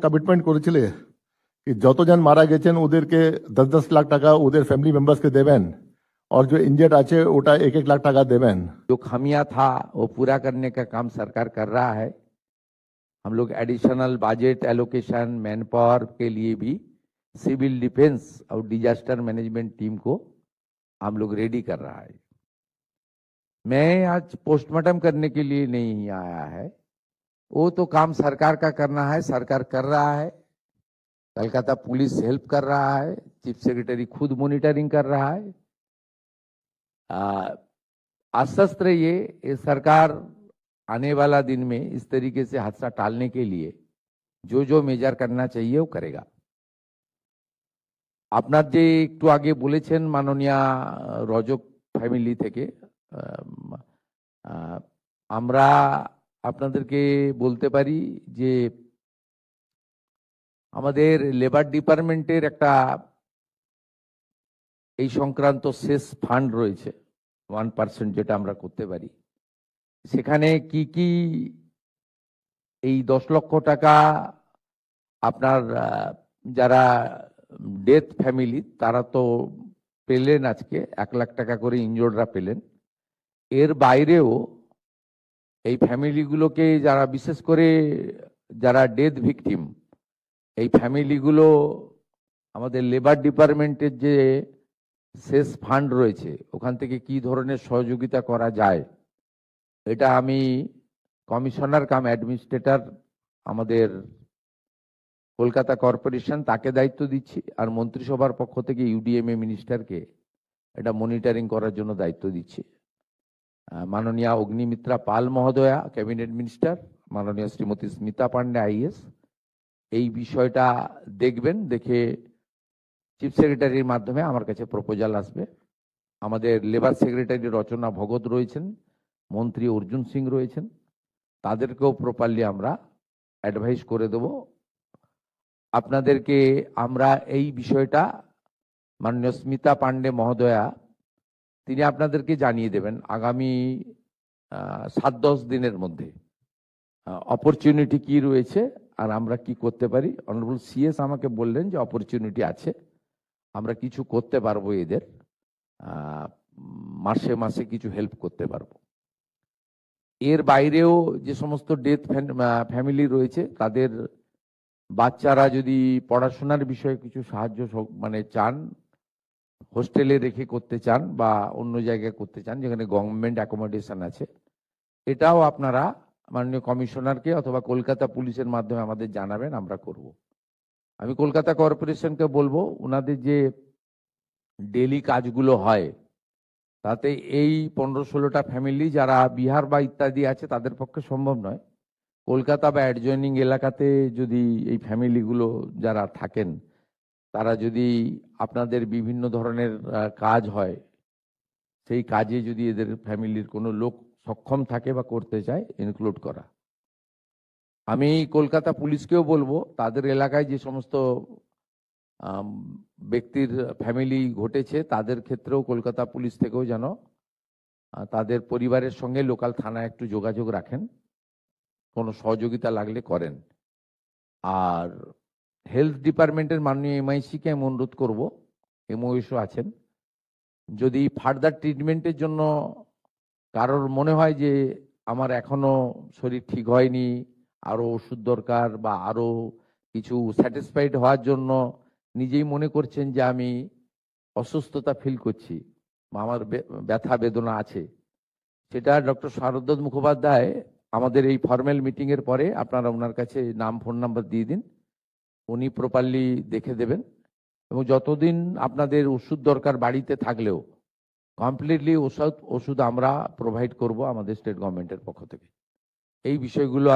Commitment করেছিলে कि যতজন মারা গেছেন ওদেরকে 10-10 লাখ টাকা ওদের ফ্যামিলি মেম্বার্সকে দেবেন और जो इंजर्ड আছে ওটা 1-1 लाख টাকা দেবেন। जो खामियां था वो पूरा करने का काम सरकार कर रहा है। हम लोग additional budget allocation man power के लिए भी सिविल डिफेंस और डिजास्टर मैनेजमेंट टीम को हम लोग रेडी कर रहा है। मैं आज पोस्टमार्टम करने के लिए नहीं आया है, वो तो काम सरकार का करना है, सरकार कर रहा है। कलकत्ता पुलिस हेल्प कर रहा है, चीफ सेक्रेटरी खुद मॉनिटरिंग कर रहा है। आश्वस्त रहिए, ये सरकार आने वाला दिन में इस तरीके से हादसा टालने के लिए जो जो मेजर करना चाहिए वो करेगा। আপনার যে একটু আগে বলেছেন মাননীয় রজক ফ্যামিলি থেকে, আমরা আপনাদেরকে বলতে পারি যে আমাদের লেবার ডিপার্টমেন্টের একটা এই সংক্রান্ত শেষ ফান্ড রয়েছে 1% যেটা আমরা করতে পারি। সেখানে কি কি এই 10 লক্ষ টাকা আপনার যারা ডেথ ফ্যামিলি তারা তো পেলেন, আজকে 1 লাখ টাকা করে ইনজোর্ডরা পেলেন। এর বাইরেও এই ফ্যামিলিগুলোকে যারা বিশেষ করে যারা ডেথ ভিকটিম, এই ফ্যামিলিগুলো আমাদের লেবার ডিপার্টমেন্টের যে শেষ ফান্ড রয়েছে ওখান থেকে কি ধরনের সহযোগিতা করা যায়, এটা আমি কমিশনার কাম অ্যাডমিনিস্ট্রেটর আমাদের কলকাতা কর্পোরেশন তাকে দায়িত্ব দিচ্ছি, আর মন্ত্রিসভার পক্ষ থেকে ইউডিএমএ মিনিস্টারকে এটা মনিটরিং করার জন্য দায়িত্ব দিচ্ছি। মাননীয় অগ্নিমিত্রা পাল মহোদয়া ক্যাবিনেট মিনিস্টার, মাননীয় শ্রীমতী স্মিতা পান্ডে আইএস এই বিষয়টা দেখবেন, দেখে চিফ সেক্রেটারির মাধ্যমে আমার কাছে প্রপোজাল আসবে। আমাদের লেবার সেক্রেটারি রচনা ভগত রয়েছেন, মন্ত্রী অর্জুন সিং রয়েছেন, তাদেরকেও প্রপারলি আমরা অ্যাডভাইস করে দেব। আপনাদেরকে আমরা এই বিষয়টা মাননীয় স্মিতা পান্ডে মহোদয়া তিনি আপনাদেরকে জানিয়ে দেবেন আগামী 7-10 দিনের মধ্যে অপরচুনিটি কি রয়েছে আর আমরা কি করতে পারি। অনারেবল সিএস আমাকে বললেন যে অপরচুনিটি আছে, আমরা কিছু করতে পারবো, এদের মাসে মাসে কিছু হেল্প করতে পারবো। এর বাইরেও যে সমস্ত ডেথ ফ্যামিলি রয়েছে তাদের বাচ্চারা যদি পড়াশোনার বিষয়ে কিছু সাহায্য মানে চান, হোস্টেলে রেখে করতে চান বা অন্য জায়গায় করতে চান যেখানে গভর্নমেন্ট অ্যাকোমোডেশন আছে, এটাও আপনারা মাননীয় কমিশনারকে অথবা কলকাতা পুলিশের মাধ্যমে আমাদের জানাবেন, আমরা করব। আমি কলকাতা কর্পোরেশনকে বলবো ওনাদের যে ডেলি কাজগুলো হয় তাতে এই 15-16টা ফ্যামিলি যারা বিহার বা ইত্যাদি আছে তাদের পক্ষে সম্ভব নয়, কলকাতা বা অ্যাডজয়নিং এলাকাতে যদি এই ফ্যামিলিগুলো যারা থাকেন তারা যদি আপনাদের বিভিন্ন ধরনের কাজ হয় সেই কাজে যদি এদের ফ্যামিলির কোনো লোক সক্ষম থাকে বা করতে চায় ইনক্লুড করা। আমি কলকাতা পুলিশকেও বলবো তাদের এলাকায় যে সমস্ত ব্যক্তির ফ্যামিলি ঘটেছে তাদের ক্ষেত্রেও কলকাতা পুলিশ থেকেও যেন তাদের পরিবারের সঙ্গে লোকাল থানায় একটু যোগাযোগ রাখেন, কোনো সহযোগিতা লাগলে করেন। আর হেলথ ডিপার্টমেন্টের মাননীয় এমআইসিকে আমি অনুরোধ করব, এমওএসও আছেন, যদি ফার্দার ট্রিটমেন্টের জন্য কারোর মনে হয় যে আমার এখনো শরীর ঠিক হয়নি, আরো ওষুধ দরকার বা আরো কিছু স্যাটিসফাইড হওয়ার জন্য নিজেই মনে করছেন যে আমি অসুস্থতা ফিল করছি বা আমার ব্যথা বেদনা আছে, সেটা ডক্টর শারদ মুখোপাধ্যায় আমাদের এই ফর্মাল মিটিং এর পরে আপনারা ওনার কাছে নাম ফোন নাম্বার দিয়ে দিন, উনি প্রপারলি দেখে দেবেন। এবং যতদিন আপনাদের ওষুধ দরকার বাড়িতে থাকলেও কমপ্লিটলি ওষুধ আমরা প্রোভাইড করব আমাদের স্টেট গভর্নমেন্টের পক্ষ থেকে। এই বিষয়গুলো